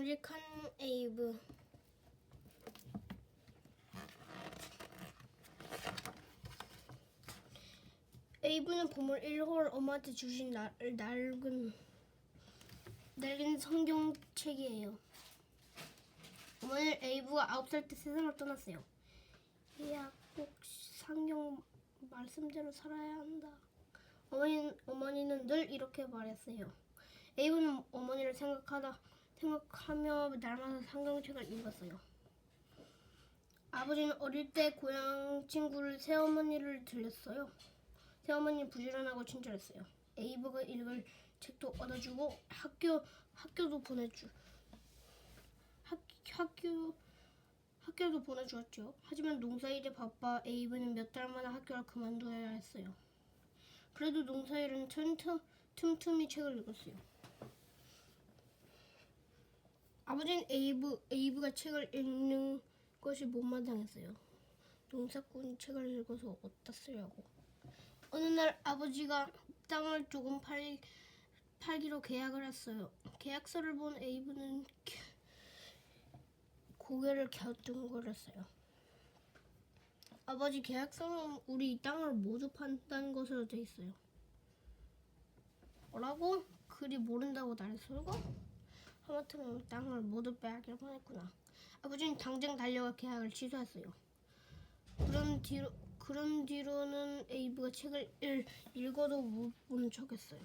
정직한 에이브. 에이브는 보물 1호를 엄마한테 주신 낡은 성경책이에요. 어머니는 에이브가 9살 때 세상을 떠났어요. 얘야, 꼭 성경 말씀대로 살아야 한다. 어머니는 늘 이렇게 말했어요. 에이브는 어머니를 생각하며 날마다 성경책을 읽었어요. 아버지는 어릴 때 고향 친구를 새어머니를 들렸어요. 새어머니는 부지런하고 친절했어요. 에이브가 읽을 책도 얻어주고 학교도 보내주었죠. 하지만 농사일에 바빠 에이브는 몇 달 만에 학교를 그만둬야 했어요. 그래도 농사일은 틈틈이 책을 읽었어요. 아버지는 에이브가 책을 읽는 것이 못마땅했어요. 농사꾼이 책을 읽어서 어디다 쓰려고. 어느 날 아버지가 땅을 조금 팔기로 계약을 했어요. 계약서를 본 에이브는 고개를 갸우뚱거렸어요. 아버지, 계약서는 우리 땅을 모두 판다는 것으로 돼 있어요. 뭐라고? 그리 모른다고 나를 쏠고? 하마터면 땅을 모두 빼앗기로 했구나. 아버지는 당장 달려가 계약을 취소했어요. 그런 뒤로는 에이브가 책을 읽어도 못 본 척했어요.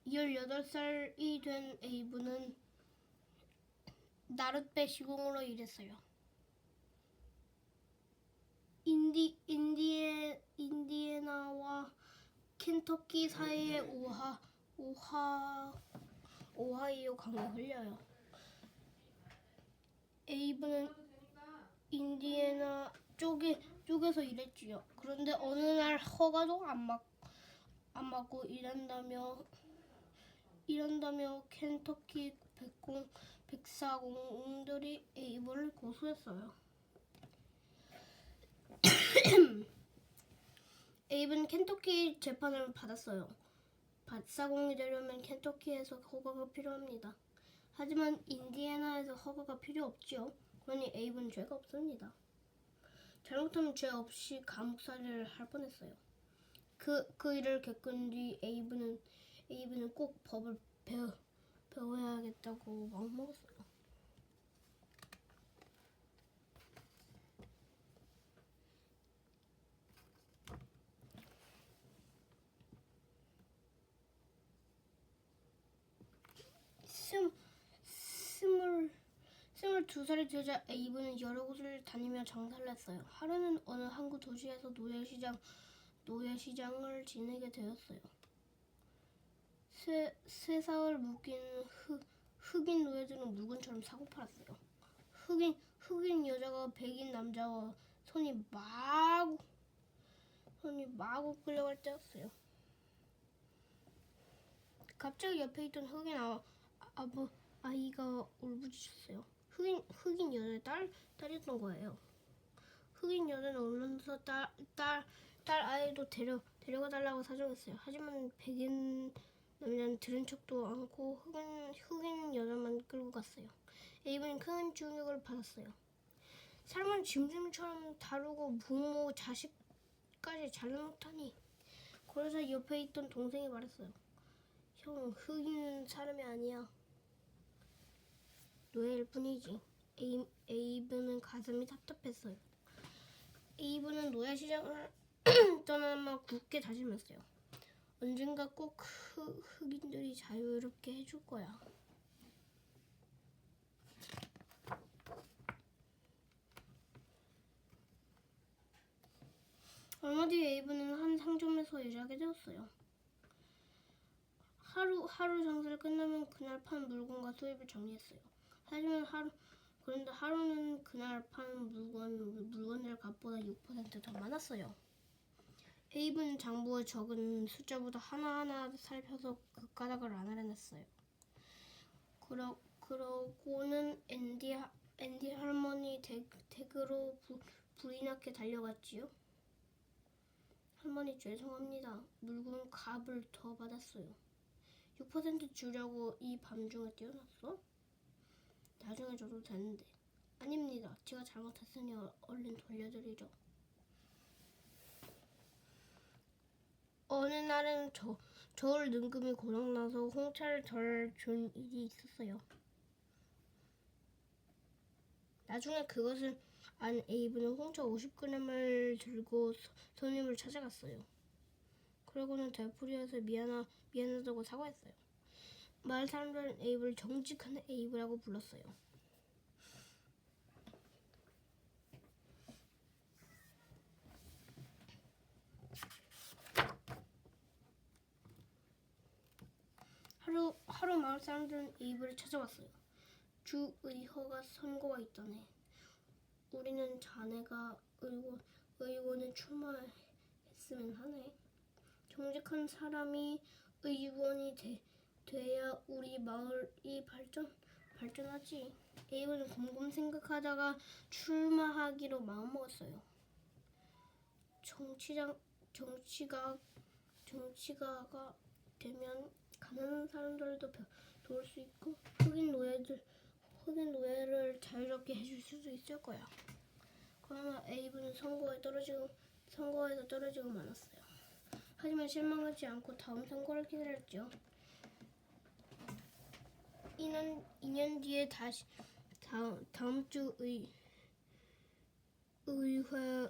(18) 살이 된 에이브는 나룻배 시공으로 일했어요. 인디애나와 켄터키 사이에 오하이오 강이 흘러요. 에이브는 인디애나 쪽에서 일했지요. 그런데 어느 날 허가도 안 맞고 이런다며 켄터키 백사공들이 에이브를 고소했어요. 에이브는 켄터키 재판을 받았어요. 백사공이 되려면 켄터키에서 허가가 필요합니다. 하지만 인디애나에서 허가가 필요 없지요. 그러니 에이브는 죄가 없습니다. 잘못하면 죄 없이 감옥살이를 할 뻔했어요. 그 일을 겪은 뒤 에이브는 꼭 법을 배워야겠다고 마음먹었어요. 스물두 살이 되자 에이브는 여러 곳을 다니며 장사를 했어요. 하루는 어느 항구 도시에서 노예시장을 지내게 되었어요. 쇠사을 묶인 흑인 노예들은 물건처럼 사고 팔았어요. 흑인 여자가 백인 남자와 손이 마구 끌려갈 때였어요. 갑자기 옆에 있던 흑인 아이가 울부짖었어요. 흑인 여자의 딸이었던 거예요. 흑인 여자는 얼른서 딸 아이도 데려가 달라고 사정했어요. 하지만 백인 남자는 들은 척도 않고 흑인 여자만 끌고 갔어요. 에이브는 큰 충격을 받았어요. 사람은 짐승처럼 다루고 부모, 자식까지 잘못하니. 그러자 옆에 있던 동생이 말했어요. 형, 흑인은 사람이 아니야. 노예일 뿐이지. 에이브는 가슴이 답답했어요. 에이브는 노예시장을 떠나며 굳게 다짐했어요. 언젠가 꼭 흑인들이 자유롭게 해줄 거야. 얼마 뒤 에이브는 한 상점에서 일하게 되었어요. 하루 장사를 끝나면 그날 판 물건과 수입을 정리했어요. 하지만 그런데 하루는 그날 판 물건들 값보다 6% 더 많았어요. 에이브는 장부에 적은 숫자보다 하나하나 살펴서 그 까닭을 알아냈어요. 그러고는 앤디 할머니 댁으로 불이 나게 달려갔지요. 할머니 죄송합니다. 물건 값을 더 받았어요. 6% 주려고 이 밤중에 뛰어났어? 나중에 줘도 되는데. 아닙니다. 제가 잘못했으니 얼른 돌려드리죠. 어느 날은 저울 능금이 고장나서 홍차를 덜 준 일이 있었어요. 나중에 그것을 안 에이브는 홍차 50g을 들고 손님을 찾아갔어요. 그러고는 되풀이해서 미안하다고 사과했어요. 마을 사람들은 에이브를 정직한 에이브라고 불렀어요. 하루 마을 사람들은 에이브를 찾아왔어요. 주 의허가 선고가 있다네. 우리는 자네가 의원에 출마했으면 하네. 정직한 사람이 의원이 돼야 우리 마을이 발전하지. 에이브는 곰곰 생각하다가 출마하기로 마음먹었어요. 정치가가 되면 가난한 사람들도 도울 수 있고 흑인 노예를 자유롭게 해줄 수도 있을 거야. 그러나 에이브는 선거에서 떨어지고 말았어요. 하지만 실망하지 않고 다음 선거를 기다렸죠. 2년 뒤에 다음 주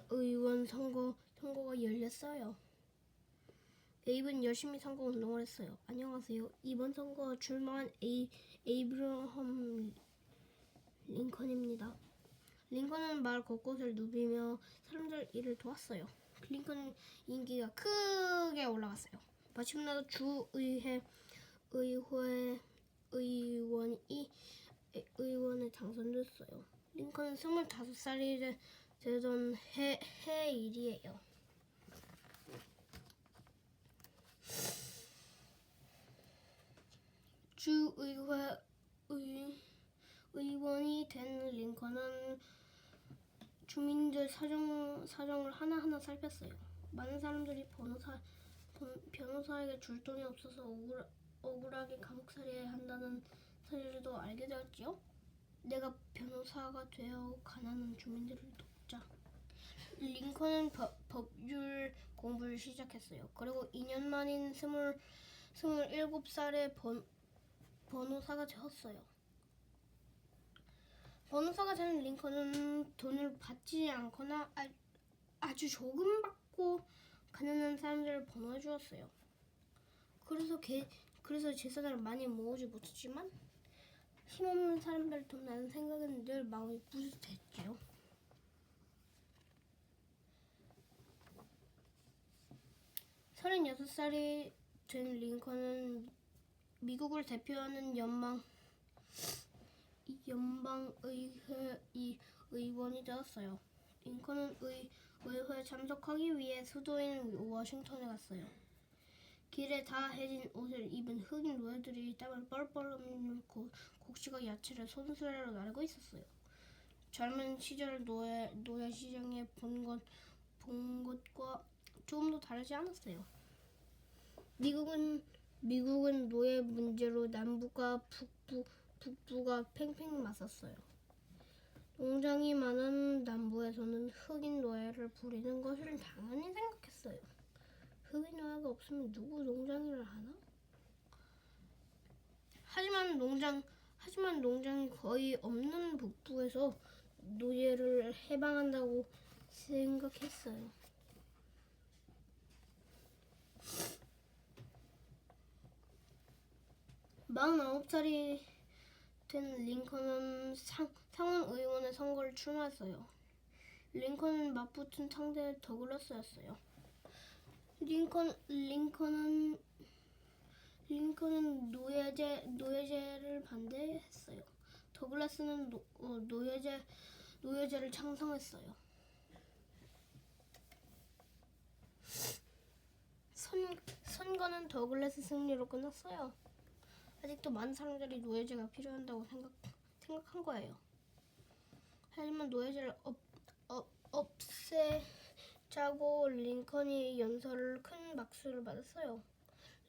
의원 선거가 열렸어요. 에이브는 열심히 선거운동을 했어요. 안녕하세요. 이번 선거 출마한 에이브러함 링컨입니다. 링컨은 마을 곳곳을 누비며 사람들 일을 도왔어요. 링컨은 인기가 크게 올라갔어요. 마침내 주의회 의원에 당선됐어요. 링컨은 25살이 되던 해 일이에요. 주의회 의원이 된 링컨은 주민들 사정을 하나하나 살폈어요. 많은 사람들이 변호사에게 줄 돈이 없어서 억울하게 감옥살이해야 한다는 사실도 알게 되었지요. 내가 변호사가 되어 가난한 주민들을 돕자. 링컨은 법률 공부를 시작했어요. 그리고 2년 만인 27살에 변호사가 되었어요. 변호사가 된 링컨은 돈을 받지 않거나 아주 조금 받고 가난한 사람들을 변호해 주었어요. 그래서 재산을 많이 모으지 못했지만 힘없는 사람들을 돕는다는 생각은 늘 마음이 뿌듯했지요. 서른여섯 살이 된 링컨은 미국을 대표하는 연방의원이 되었어요. 링컨은 의회에 참석하기 위해 수도인 워싱턴에 갔어요. 길에 다 해진 옷을 입은 흑인 노예들이 땀을 뻘뻘 흘리고 곡식과 야채를 손수레로 나르고 있었어요. 젊은 시절 노예 시장에 본 것과 조금도 다르지 않았어요. 미국은 노예 문제로 남부가 북부가 팽팽히 맞섰어요. 농장이 많은 남부에서는 흑인 노예를 부리는 것을 당연히 생각했어요. 흑인 노예가 없으면 누구 농장일을 하나? 하지만 농장이 거의 없는 북부에서 노예를 해방한다고 생각했어요. 49살이 된 링컨은 상원 의원의 선거를 출마했어요. 링컨은 맞붙은 상대 더글라스였어요. 링컨은 노예제를 반대했어요. 더글라스는 노예제를 창성했어요. 선거는 더글라스 승리로 끝났어요. 아직도 많은 사람들이 노예제가 필요하다고 생각한 거예요. 하지만 노예제를 없애자고 링컨이 연설을 큰 박수를 받았어요.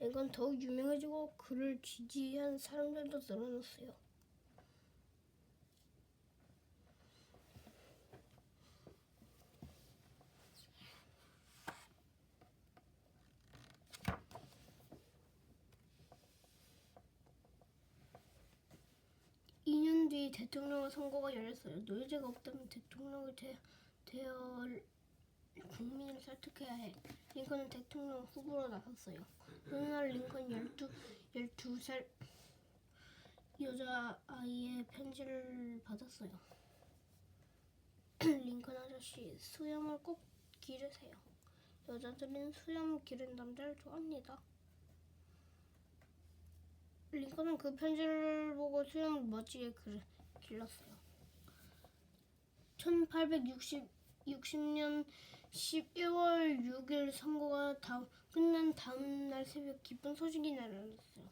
링컨 더욱 유명해지고 그를 지지한 사람들도 늘어났어요. (2년) 뒤 대통령 선거가 열렸어요. 노예제가 없다면 대통령이 되어 국민을 설득해야 해. 링컨은 대통령 후보로 나섰어요. 어느 날 링컨 12살 여자아이의 편지를 받았어요. 링컨 아저씨, 수염을 꼭 기르세요. 여자들은 수염 기른 남자를 좋아합니다. 링컨은 그 편지를 보고 수염을 멋지게 길렀어요. 1860년 12월 6일 선거가 끝난 다음 날 새벽 기쁜 소식이 날아왔어요.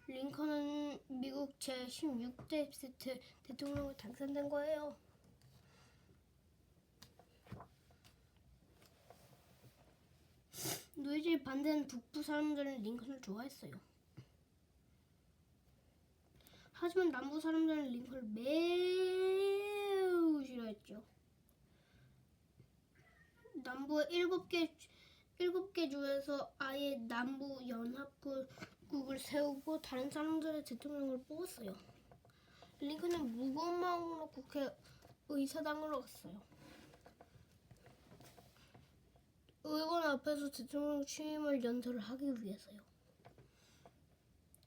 링컨은 미국 제16대 대통령으로 당선된 거예요. 노예제에 반대한 북부 사람들은 링컨을 좋아했어요. 하지만 남부 사람들은 링컨을 매우 싫어했죠. 남부의 7개 주에서 아예 남부 연합국을 세우고 다른 사람들의 대통령을 뽑았어요. 링컨은 무거운 마음으로 국회 의사당으로 갔어요. 의원 앞에서 대통령 취임을 연설을 하기 위해서요.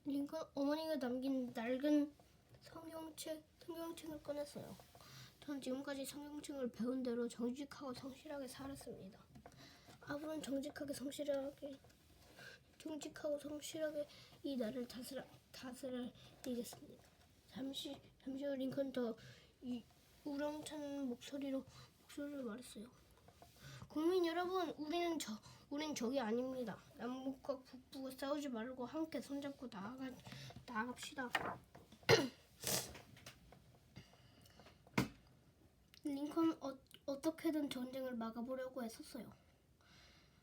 링컨 어머니가 남긴 낡은 성경책을 꺼냈어요. 전 지금까지 성경책을 배운 대로 정직하고 성실하게 살았습니다. 앞으로는 정직하고 성실하게 이 나라를 다스리겠습니다. 잠시 후 링컨 더 우렁찬 목소리로 말했어요. 국민 여러분, 우린 적이 아닙니다. 남북과 북부가 싸우지 말고 함께 손잡고 나아갑시다. 링컨은 어떻게든 전쟁을 막아보려고 했었어요.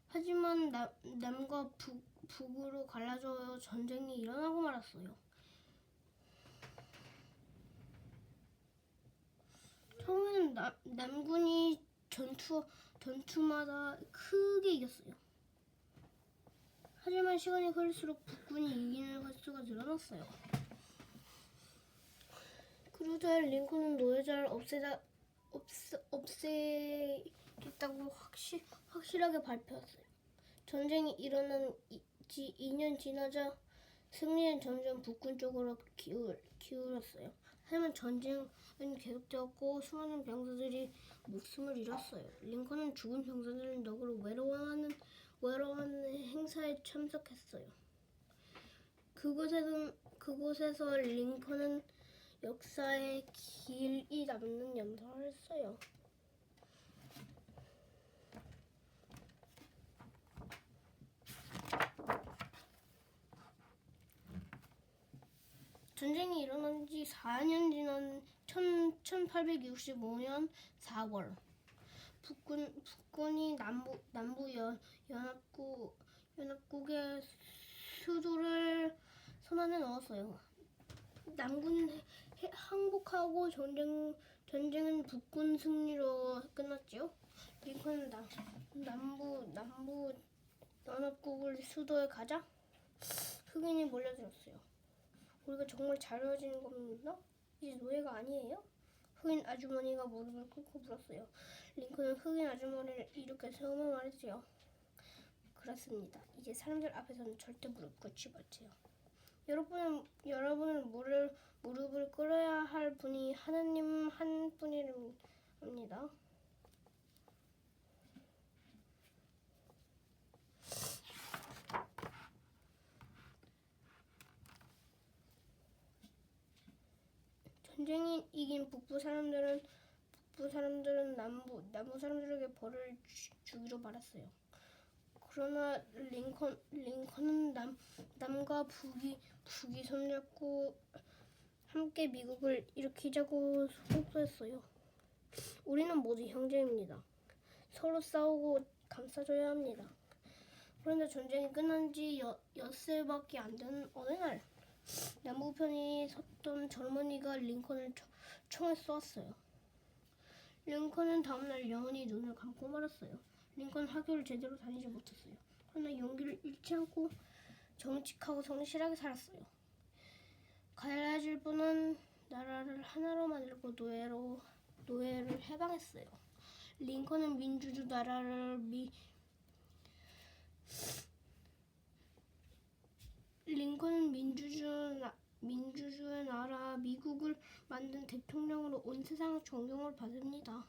하지만 남과 북으로 갈라져 전쟁이 일어나고 말았어요. 처음에는 남군이 전투마다 크게 이겼어요. 하지만 시간이 흐를수록 북군이 이기는 횟수가 늘어났어요. 그러자 링컨은 노예제를 없애겠다고 확실하게 발표했어요. 전쟁이 일어난 지 2년 지나자 승리는 점점 북군 쪽으로 기울었어요. 하지만 전쟁은 계속되었고 수많은 병사들이 목숨을 잃었어요. 링컨은 죽은 병사들을 너그러 외로워하는 행사에 참석했어요. 그곳에서 링컨은 역사에 길이 남는 연설을 했어요. 전쟁이 일어난 지 4년 지난 1865년 4월 북군이 남부 연합국의 수도를 손안에 넣었어요. 남군은 항복하고 전쟁은 북군 승리로 끝났지요. 링컨은 남부 연합국을 수도에 가자 흑인이 몰려들었어요. 우리가 정말 자유해지는 겁니다. 이제 노예가 아니에요? 흑인 아주머니가 무릎을 꿇고 물었어요. 링컨은 흑인 아주머니를 이렇게 세우며 말했지요. 그렇습니다. 이제 사람들 앞에서는 절대 무릎 꿇지 마세요. 여러분은 무릎을 꿇어야 할 분이 하나님 한 분이랍니다. 전쟁이 이긴 북부 사람들은 남부 사람들에게 벌을 주기로 말했어요. 그러나 링컨은 남과 북이 손잡고 함께 미국을 일으키자고 속도했어요. 우리는 모두 형제입니다. 서로 싸우고 감싸줘야 합니다. 그런데 전쟁이 끝난 지 엿새밖에 안 되는 어느 날 남부편이 섰던 젊은이가 링컨을 총에 쏘았어요. 링컨은 다음날 영원히 눈을 감고 말았어요. 링컨은 학교를 제대로 다니지 못했어요. 그러나 용기를 잃지 않고 정직하고 성실하게 살았어요. 갈라질 뻔한 나라를 하나로 만들고 노예를 해방했어요. 링컨은 민주주의 나라 미국을 만든 대통령으로 온 세상 존경을 받습니다.